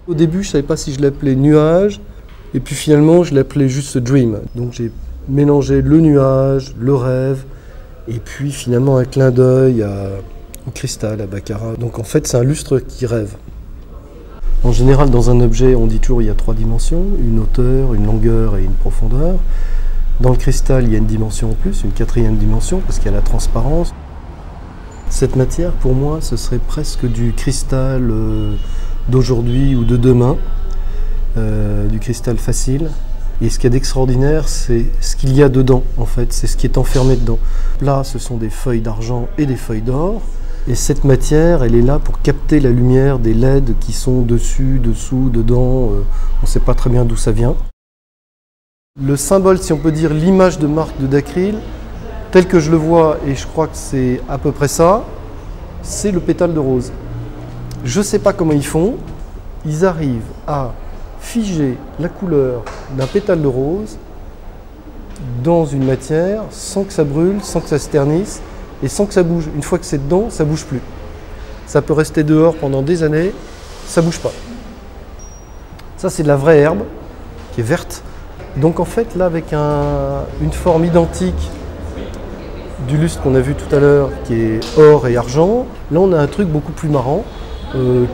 Au début, je ne savais pas si je l'appelais nuage, et puis finalement, je l'appelais juste dream. Donc j'ai mélangé le nuage, le rêve, et puis finalement un clin d'œil au cristal, à baccarat. Donc en fait, c'est un lustre qui rêve. En général, dans un objet, on dit toujours il y a 3 dimensions, une hauteur, une longueur et une profondeur. Dans le cristal, il y a une dimension en plus, une 4e dimension, parce qu'il y a la transparence. Cette matière, pour moi, ce serait presque du cristal d'aujourd'hui ou de demain, du cristal facile. Et ce qu'il y a d'extraordinaire, c'est ce qu'il y a dedans, en fait, c'est ce qui est enfermé dedans. Là, ce sont des feuilles d'argent et des feuilles d'or. Et cette matière, elle est là pour capter la lumière des LED qui sont dessus, dessous, dedans. On ne sait pas très bien d'où ça vient. Le symbole, si on peut dire l'image de marque de Dacryl, tel que je le vois, et je crois que c'est à peu près ça, c'est le pétale de rose. Je ne sais pas comment ils font. Ils arrivent à figer la couleur d'un pétale de rose dans une matière sans que ça brûle, sans que ça se ternisse et sans que ça bouge. Une fois que c'est dedans, ça ne bouge plus. Ça peut rester dehors pendant des années, ça ne bouge pas. Ça, c'est de la vraie herbe qui est verte. Donc en fait, là, avec une forme identique du lustre qu'on a vu tout à l'heure, qui est or et argent, là, on a un truc beaucoup plus marrant,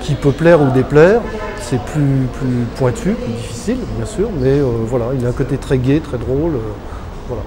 qui peut plaire ou déplaire. C'est plus pointu, plus difficile, bien sûr, mais voilà, il a un côté très gai, très drôle. Voilà.